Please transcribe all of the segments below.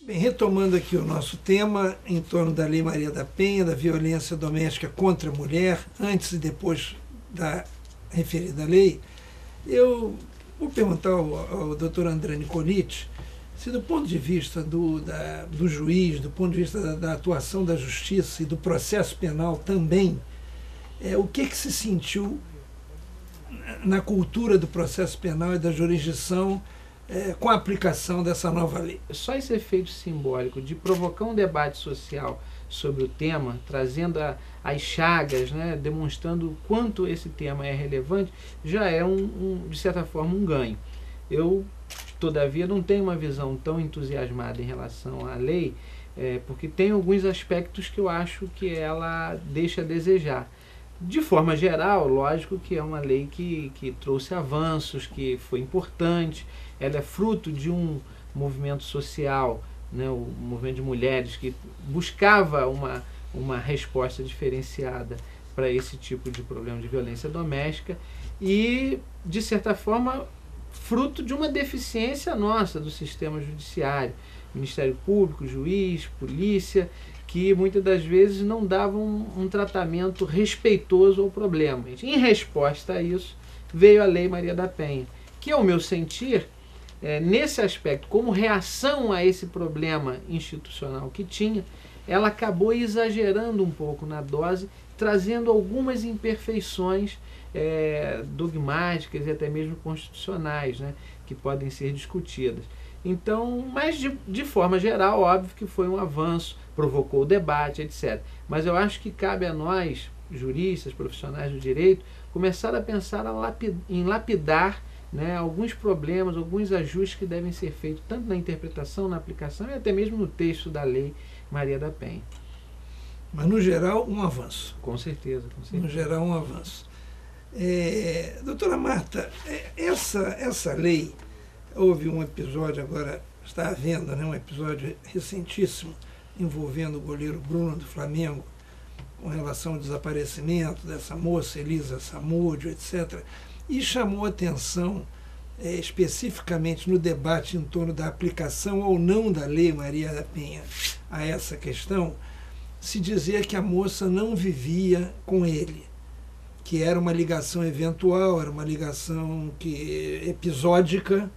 Bem, retomando aqui o nosso tema em torno da Lei Maria da Penha, da violência doméstica contra a mulher, antes e depois da referida lei, eu vou perguntar ao Dr. André Nicoliti se, do ponto de vista do juiz, do ponto de vista da atuação da justiça e do processo penal também, o que se sentiu na cultura do processo penal e da jurisdição com a aplicação dessa nova lei. Só esse efeito simbólico de provocar um debate social sobre o tema, trazendo as chagas, né, demonstrando o quanto esse tema é relevante, já é, de certa forma, um ganho. Eu, todavia, não tenho uma visão tão entusiasmada em relação à lei, porque tem alguns aspectos que eu acho que ela deixa a desejar. De forma geral, lógico que é uma lei que trouxe avanços, que foi importante. Ela é fruto de um movimento social, né, o movimento de mulheres, que buscava uma resposta diferenciada para esse tipo de problema de violência doméstica e, de certa forma, fruto de uma deficiência nossa do sistema judiciário, Ministério Público, juiz, polícia, que muitas das vezes não davam um tratamento respeitoso ao problema. Em resposta a isso, veio a Lei Maria da Penha, que, ao meu sentir, nesse aspecto, como reação a esse problema institucional que tinha, ela acabou exagerando um pouco na dose, trazendo algumas imperfeições dogmáticas e até mesmo constitucionais, né, que podem ser discutidas. Então, mas de forma geral, óbvio que foi um avanço, provocou o debate, etc. Mas eu acho que cabe a nós, juristas, profissionais do direito, começar a pensar em lapidar, né, alguns problemas, alguns ajustes que devem ser feitos tanto na interpretação, na aplicação e até mesmo no texto da Lei Maria da Penha. Mas, no geral, um avanço. Com certeza, com certeza. No geral, um avanço. Doutora Marta, essa lei, houve um episódio agora, está havendo, né, um episódio recentíssimo envolvendo o goleiro Bruno do Flamengo, com relação ao desaparecimento dessa moça, Elisa Samúdio, etc., e chamou atenção especificamente no debate em torno da aplicação ou não da Lei Maria da Penha a essa questão, se dizia que a moça não vivia com ele, que era uma ligação eventual, era uma ligação episódica,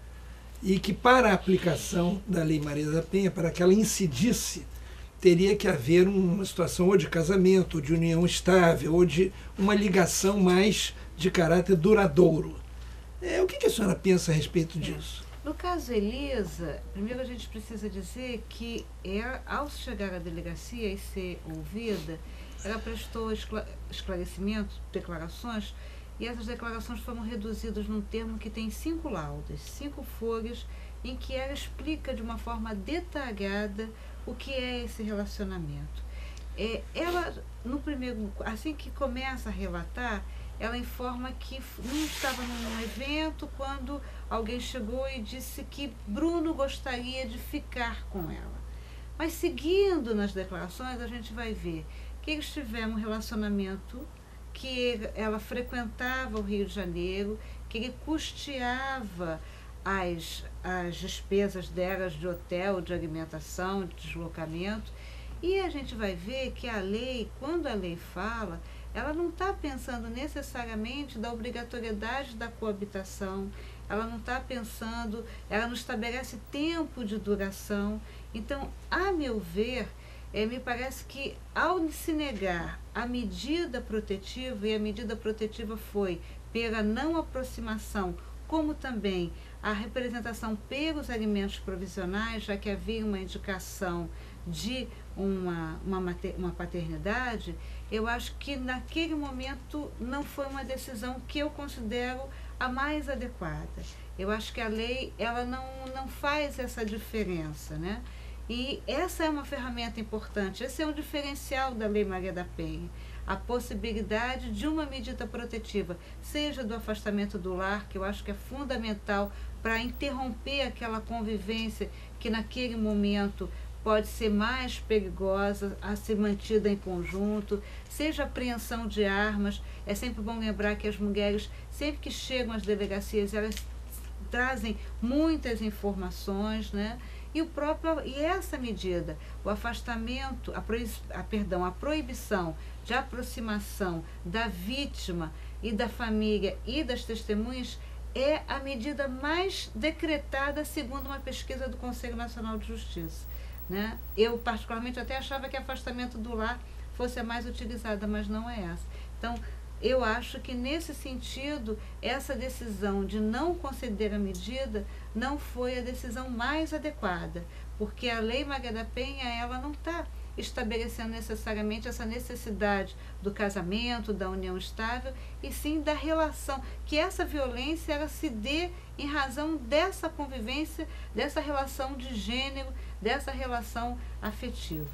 e que para a aplicação da Lei Maria da Penha, para que ela incidisse, teria que haver uma situação ou de casamento, ou de união estável, ou de uma ligação mais de caráter duradouro. O que a senhora pensa a respeito disso? No caso Elisa, primeiro a gente precisa dizer que ao chegar à delegacia e ser ouvida, ela prestou esclarecimentos, declarações, e essas declarações foram reduzidas num termo que tem 5 laudas, 5 folhas, em que ela explica de uma forma detalhada o que é esse relacionamento. Ela, assim que começa a relatar, ela informa que não estava num evento quando alguém chegou e disse que Bruno gostaria de ficar com ela. Mas seguindo nas declarações, a gente vai ver que eles tiveram um relacionamento, que ela frequentava o Rio de Janeiro, que ele custeava as despesas delas de hotel, de alimentação, de deslocamento. E a gente vai ver que a lei, quando a lei fala, ela não está pensando necessariamente da obrigatoriedade da coabitação, ela não está pensando, ela não estabelece tempo de duração. Então, a meu ver, me parece que ao se negar a medida protetiva, e a medida protetiva foi pela não aproximação, como também a representação pelos alimentos provisionais, já que havia uma indicação de uma paternidade, eu acho que naquele momento não foi uma decisão que eu considero a mais adequada. Eu acho que a lei ela não faz essa diferença, né? E essa é uma ferramenta importante, esse é um diferencial da Lei Maria da Penha, a possibilidade de uma medida protetiva, seja do afastamento do lar, que eu acho que é fundamental para interromper aquela convivência que naquele momento pode ser mais perigosa a ser mantida em conjunto, seja a apreensão de armas. É sempre bom lembrar que as mulheres, sempre que chegam às delegacias, elas trazem muitas informações, né? E essa medida, o afastamento, a proibição de aproximação da vítima e da família e das testemunhas é a medida mais decretada segundo uma pesquisa do Conselho Nacional de Justiça, né? Eu, particularmente, até achava que afastamento do lar fosse a mais utilizada, mas não é essa. Então, eu acho que, nesse sentido, essa decisão de não conceder a medida não foi a decisão mais adequada, porque a Lei Maria da Penha, ela não está estabelecendo necessariamente essa necessidade do casamento, da união estável, e sim da relação, que essa violência ela se dê em razão dessa convivência, dessa relação de gênero, dessa relação afetiva.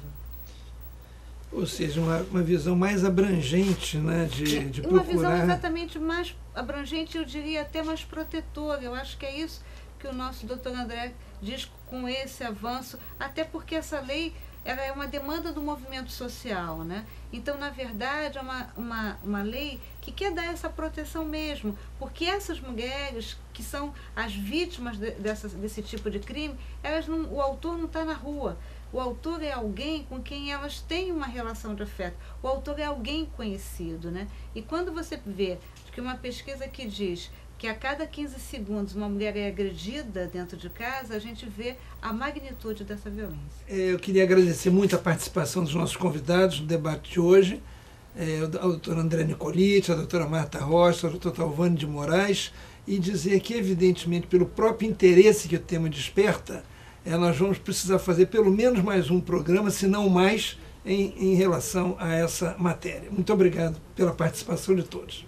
Ou seja, uma visão mais abrangente, né, de procurar... Uma visão exatamente mais abrangente, eu diria até mais protetora. Eu acho que é isso que o nosso doutor André diz com esse avanço, até porque essa lei ela é uma demanda do movimento social, né? Então, na verdade, é uma lei que quer dar essa proteção mesmo, porque essas mulheres que são as vítimas desse tipo de crime, o autor não está na rua. O autor é alguém com quem elas têm uma relação de afeto. O autor é alguém conhecido, né? E quando você vê que uma pesquisa que diz que a cada 15 segundos uma mulher é agredida dentro de casa, a gente vê a magnitude dessa violência. Eu queria agradecer muito a participação dos nossos convidados no debate de hoje, a doutora André Nicoliti, a doutora Marta Rocha, o doutor Talvani de Moraes, e dizer que, evidentemente, pelo próprio interesse que o tema desperta, nós vamos precisar fazer pelo menos mais um programa, se não mais, em relação a essa matéria. Muito obrigado pela participação de todos.